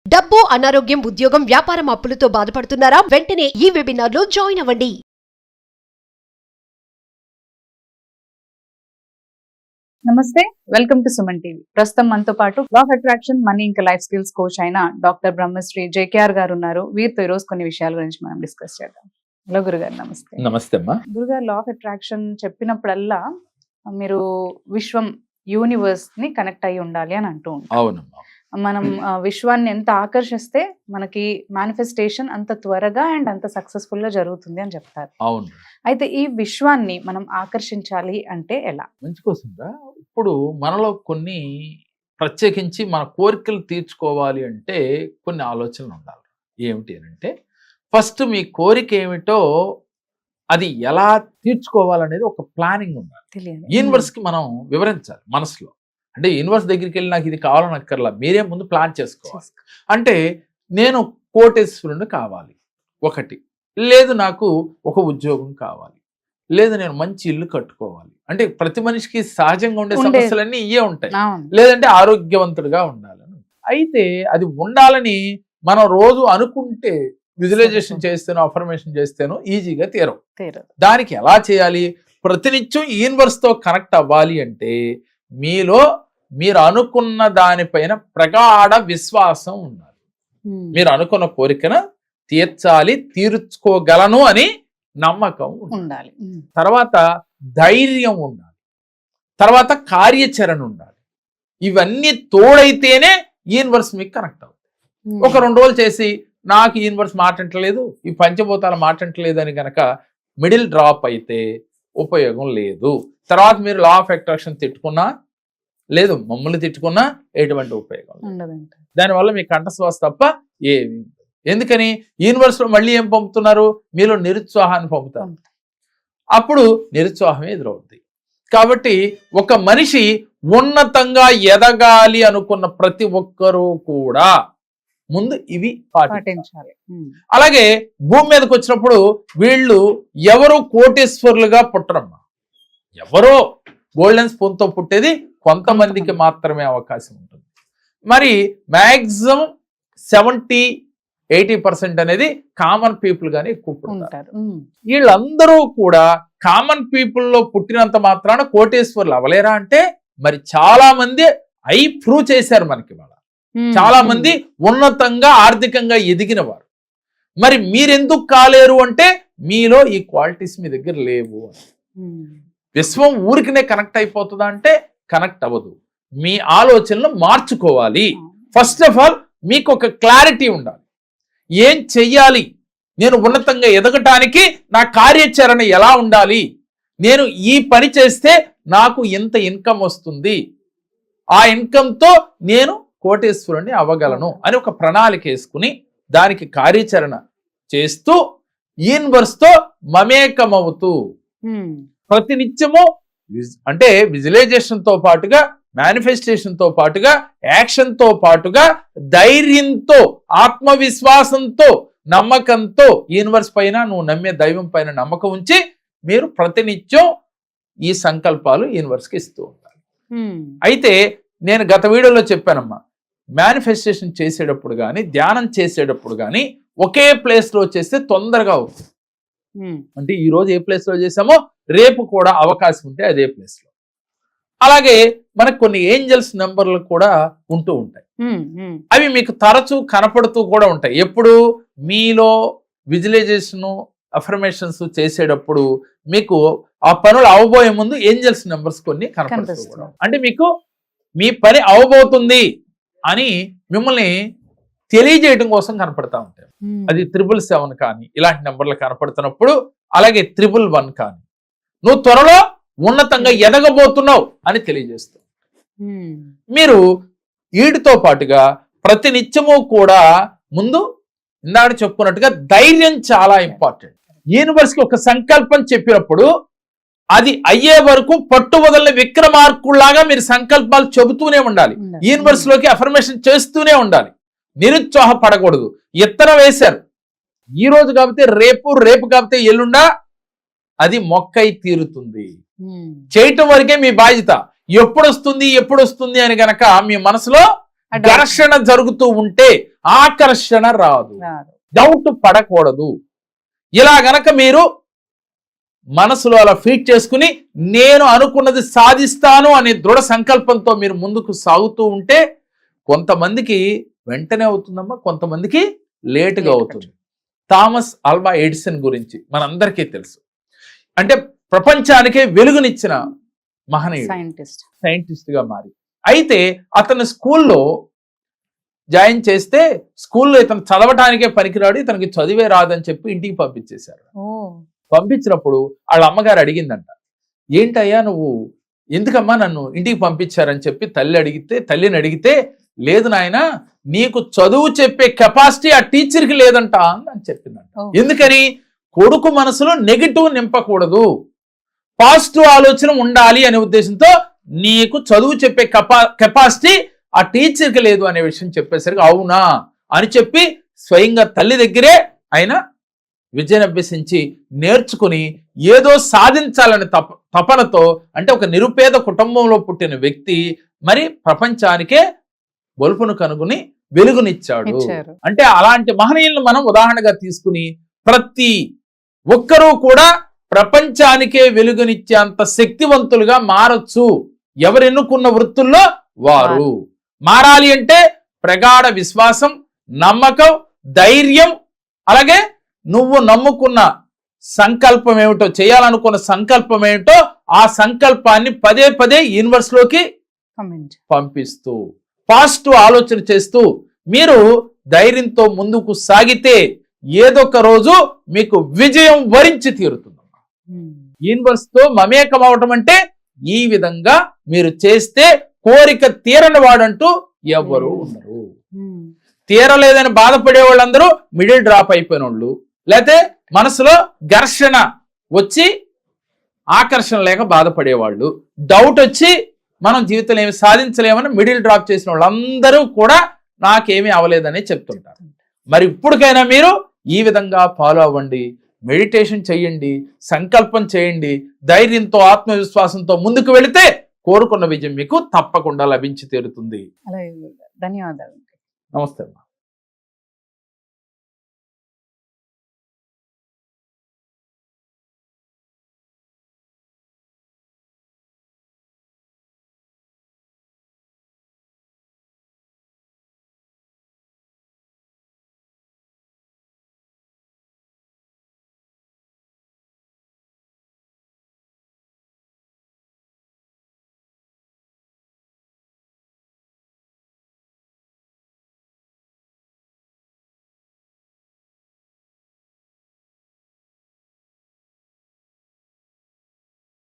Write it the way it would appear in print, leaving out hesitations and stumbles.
డబ్బు, అనారోగ్యం, ఉద్యోగం, వ్యాపారం అప్పులతో బాధపడుతున్నారా? వెంటనే ఈ వెబినార్ లో జాయిన్ అవ్వండి. నమస్తే, వెల్కమ్ టు సుమన్ టీవీ. ప్రస్తుతం మనతో పాటు లా ఆఫ్ అట్రాక్షన్, మనీ ఇంకా లైఫ్ స్కిల్స్ కోచ్ అయిన డాక్టర్ బ్రహ్మశ్రీ జేకేఆర్ గారు ఉన్నారు. వీరితో ఈరోజు కొన్ని విషయాల గురించి మనం డిస్కస్ చేద్దాం. హలో గురుగారు, నమస్తే. నమస్తే అమ్మా. గురుగారు, లా ఆఫ్ అట్రాక్షన్ చెప్పినప్పుడల్లా మీరు విశ్వం, యూనివర్స్ ని కనెక్ట్ అయి ఉండాలి అని అంటూ ఉంటారు. అవునమ్మా. మనం విశ్వాన్ని ఎంత ఆకర్షిస్తే మనకి మేనిఫెస్టేషన్ అంత త్వరగా అండ్ అంత సక్సెస్ఫుల్ గా జరుగుతుంది అని చెప్తారు. అవును. అయితే ఈ విశ్వాన్ని మనం ఆకర్షించాలి అంటే ఎలా? మంచి కోసంరా. ఇప్పుడు మనలో కొన్ని ప్రత్యేకించి మన కోరికలు తీర్చుకోవాలి అంటే కొన్ని ఆలోచనలు ఉండాలి. ఏమిటి అని అంటే, ఫస్ట్ మీ కోరిక ఏమిటో అది ఎలా తీర్చుకోవాలనేది ఒక ప్లానింగ్ ఉండాలి. తెలియదు. యూనివర్స్ కి మనం వివరించాలి మనసులో. అంటే యూనివర్స్ దగ్గరికి వెళ్ళి నాకు ఇది కావాలని అక్కర్లా, మీరే ముందు ప్లాన్ చేసుకోవాలి. అంటే నేను కోటేశ్వరుని కావాలి ఒకటి, లేదు నాకు ఒక ఉద్యోగం కావాలి, లేదు నేను మంచి ఇల్లు కట్టుకోవాలి. అంటే ప్రతి మనిషికి సహజంగా ఉండే సమస్యలన్నీ ఇవే ఉంటాయి. లేదంటే ఆరోగ్యవంతుడిగా ఉండాలని. అయితే అది ఉండాలని మనం రోజు అనుకుంటే, విజువలైజేషన్ చేస్తేనో అఫర్మేషన్ చేస్తేనో ఈజీగా తీరవు. దానికి ఎలా చేయాలి? ప్రతినిత్యం యూనివర్స్ తో కనెక్ట్ అవ్వాలి అంటే మీలో మీరు అనుకున్న దానిపైన ప్రగాఢ విశ్వాసం ఉండాలి. మీరు అనుకున్న కోరికను తీర్చాలి, తీర్చుకోగలను అని నమ్మకం ఉండాలి. తర్వాత ధైర్యం ఉండాలి. తర్వాత కార్యాచరణ ఉండాలి. ఇవన్నీ తోడైతేనే యూనివర్స్ మీకు కనెక్ట్ అవుతుంది. ఒక 2 రోజులు చేసి నాకు యూనివర్స్ మాట్లాడలేదు, ఈ పంచభూతాలు మాట్లాడలేదు అని కనుక మిడిల్ డ్రాప్ అయితే ఉపయోగం లేదు. తర్వాత మీరు లా ఆఫ్ అట్రాక్షన్ తిట్టుకున్నా లేదు, మమ్మల్ని తిట్టుకున్నా ఎటువంటి ఉపయోగం లేదు. దానివల్ల మీ కంఠశ్వాస తప్ప ఏమి. ఎందుకని? యూనివర్స్ లో మళ్ళీ ఏం పంపుతున్నారు? మీలో నిరుత్సాహాన్ని పంపుతారు. అప్పుడు నిరుత్సాహమే ఎదురవుద్ది. కాబట్టి ఒక మనిషి ఉన్నతంగా ఎదగాలి అనుకున్న ప్రతి ఒక్కరూ కూడా ముందు ఇవి పాటించాలి. అలాగే భూమి మీదకి వచ్చినప్పుడు వీళ్ళు ఎవరు కోటేశ్వరులుగా పుట్టరమ్మా. ఎవరో గోల్డెన్ స్పూన్ తో పుట్టేది కొంతమందికి మాత్రమే అవకాశం ఉంటుంది. మరి మ్యాక్సిమం 70-80% అనేది కామన్ పీపుల్ గానే ఎక్కువ పుడతారు. వీళ్ళందరూ కూడా కామన్ పీపుల్ లో పుట్టినంత మాత్రాన కోటేశ్వరులు అవలేరా అంటే, మరి చాలా మంది ప్రూవ్ చేశారు మనకి. వాళ్ళ చాలా మంది ఉన్నతంగా ఆర్థికంగా ఎదిగిన వారు. మరి మీరెందుకు కాలేరు అంటే, మీలో ఈ క్వాలిటీస్ మీ దగ్గర లేవు. విశ్వం ఊరికినే కనెక్ట్ అయిపోతుందా అంటే కనెక్ట్ అవ్వదు. మీ ఆలోచనలు మార్చుకోవాలి. ఫస్ట్ ఆఫ్ ఆల్ మీకు ఒక క్లారిటీ ఉండాలి. ఏం చెయ్యాలి, నేను ఉన్నతంగా ఎదగటానికి నా కార్యాచరణ ఎలా ఉండాలి, నేను ఈ పని చేస్తే నాకు ఎంత ఇన్కమ్ వస్తుంది, ఆ ఇన్కమ్తో నేను కోటేశ్వరుని అవ్వగలను అని ఒక ప్రణాళిక వేసుకుని దానికి కార్యాచరణ చేస్తూ యూనివర్స్ తో మమేకమవుతూ ప్రతినిత్యము అంటే విజువలైజేషన్ తో పాటుగా, మేనిఫెస్టేషన్ తో పాటుగా, యాక్షన్ తో పాటుగా, ధైర్యంతో, ఆత్మవిశ్వాసంతో, నమ్మకంతో, యూనివర్స్ పైన నువ్వు నమ్మే దైవం పైన నమ్మకం ఉంచి మీరు ప్రతినిత్యం ఈ సంకల్పాలు యూనివర్స్కి ఇస్తూ ఉంటారు. అయితే నేను గత వీడియోలో చెప్పానమ్మా, మేనిఫెస్టేషన్ చేసేటప్పుడు కానీ, ధ్యానం చేసేటప్పుడు కానీ ఒకే ప్లేస్ లో చేస్తే తొందరగా అవుతుంది. అంటే ఈ రోజు ఏ ప్లేస్ లో చేసామో రేపు కూడా అవకాశం ఉంటే అదే ప్లేస్ లో. అలాగే మనకు కొన్ని ఏంజల్స్ నెంబర్లు కూడా ఉంటూ ఉంటాయి. అవి మీకు తరచూ కనపడుతూ కూడా ఉంటాయి. ఎప్పుడు మీలో విజువలైజేషన్, అఫర్మేషన్స్ చేసేటప్పుడు మీకు ఆ పనులు అవబోయే ముందు ఏంజల్స్ నెంబర్స్ కొన్ని కనపడుతూ కూడా. అంటే మీకు మీ పని అవబోతుంది అని మిమ్మల్ని తెలియజేయడం కోసం కనపడతా ఉంటాయి. అది 777 కానీ ఇలాంటి నెంబర్లు కనపడుతున్నప్పుడు, అలాగే 111 కానీ నువ్వు త్వరలో ఉన్నతంగా ఎదగబోతున్నావు అని తెలియజేస్తావు. మీరు వీటితో పాటుగా ప్రతినిత్యము కూడా ముందు ఇందాక చెప్పుకున్నట్టుగా ధైర్యం చాలా ఇంపార్టెంట్. యూనివర్స్కి ఒక సంకల్పం చెప్పినప్పుడు అది అయ్యే వరకు పట్టువదలని విక్రమార్కుల్లాగా మీరు సంకల్పాలు చెబుతూనే ఉండాలి. యూనివర్స్ లోకి అఫర్మేషన్ చేస్తూనే ఉండాలి. నిరుత్సాహపడకూడదు. ఎత్తన వేశారు, ఈ రోజు కాకపోతే రేపు, రేపు కాకపోతే ఎల్లుండా అది మొక్కై తీరుతుంది. చేయటం వరకే మీ బాధ్యత. ఎప్పుడు వస్తుంది అని గనక మీ మనసులో ఘర్షణ జరుగుతూ ఉంటే ఆకర్షణ రాదు, రాదు. డౌట్ పడకూడదు. ఇలా గనక మీరు మనసులో అలా ఫీట్ చేసుకుని నేను అనుకున్నది సాధిస్తాను అనే దృఢ సంకల్పంతో మీరు ముందుకు సాగుతూ ఉంటే కొంతమందికి వెంటనే అవుతుందమ్మా, కొంతమందికి లేటుగా అవుతుంది. థామస్ ఆల్వా ఎడిసన్ గురించి మనందరికీ తెలుసు. అంటే ప్రపంచానికే వెలుగునిచ్చిన మహనీయుడు, సైంటిస్ట్ గా మారి. అయితే అతను స్కూల్లో జాయిన్ చేస్తే స్కూల్లో ఇతను చదవటానికే పనికిరాడు, ఇతనికి చదివే రాదని చెప్పి ఇంటికి పంపించేశారు. పంపించినప్పుడు వాళ్ళ అమ్మగారు అడిగిందంట, ఏంటయ్యా నువ్వు ఎందుకమ్మా నన్ను ఇంటికి పంపించారని చెప్పి తల్లిని అడిగితే లేదు నాయన నీకు చదువు చెప్పే కెపాసిటీ ఆ టీచర్కి లేదంట అని చెప్పిందంట. ఎందుకని? కొడుకు మనసులో నెగిటివ్ నింపకూడదు, పాజిటివ్ ఆలోచన ఉండాలి అనే ఉద్దేశంతో నీకు చదువు చెప్పే కెపాసిటీ ఆ టీచర్కి లేదు అనే విషయం చెప్పేసరికి అవునా అని చెప్పి స్వయంగా తల్లి దగ్గరే ఆయన విద్యను అభ్యసించి నేర్చుకుని ఏదో సాధించాలనే తపనతో, అంటే ఒక నిరుపేద కుటుంబంలో పుట్టిన వ్యక్తి మరి ప్రపంచానికే బొలుపును కనుగొని వెలుగునిచ్చాడు. అంటే అలాంటి మహనీయులను మనం ఉదాహరణగా తీసుకుని ప్రతి ఒక్కరూ కూడా ప్రపంచానికే వెలుగునిచ్చేంత శక్తివంతులుగా మారొచ్చు. ఎవరు ఎన్నుకున్న వృత్తుల్లో వారు మారాలి. అంటే ప్రగాఢ విశ్వాసం, నమ్మకం, ధైర్యం, అలాగే నువ్వు నమ్ముకున్న సంకల్పం ఏమిటో, చేయాలనుకున్న సంకల్పం ఏమిటో ఆ సంకల్పాన్ని పదే పదే యూనివర్స్ లోకి పంపిస్తూ పాజిటివ్ ఆలోచన చేస్తూ మీరు ధైర్యంతో ముందుకు సాగితే ఏదొక రోజు మీకు విజయం వరించి తీరుతుందమ్మా. యూనివర్స్ తో మమేకం అవటం అంటే ఈ విధంగా మీరు చేస్తే కోరిక తీరని వాడంటూ ఎవరు ఉండరు. తీరలేదని బాధపడే వాళ్ళందరూ మిడిల్ డ్రాప్ అయిపోయిన వాళ్ళు, లేకపోతే మనసులో ఘర్షణ వచ్చి ఆకర్షణ లేక బాధపడేవాళ్ళు, డౌట్ వచ్చి మనం జీవితంలో ఏమి సాధించలేమని మిడిల్ డ్రాప్ చేసిన వాళ్ళందరూ కూడా నాకేమీ అవలేదని చెప్తుంటారు. మరి ఇప్పటికైనా మీరు ఈ విధంగా ఫాలో అవ్వండి, మెడిటేషన్ చేయండి, సంకల్పం చేయండి, ధైర్యంతో ఆత్మవిశ్వాసంతో ముందుకు వెళితే కోరుకున్న విజయం మీకు తప్పకుండా లభించి తీరుతుంది. ధన్యవాదాలు. నమస్తే అమ్మా.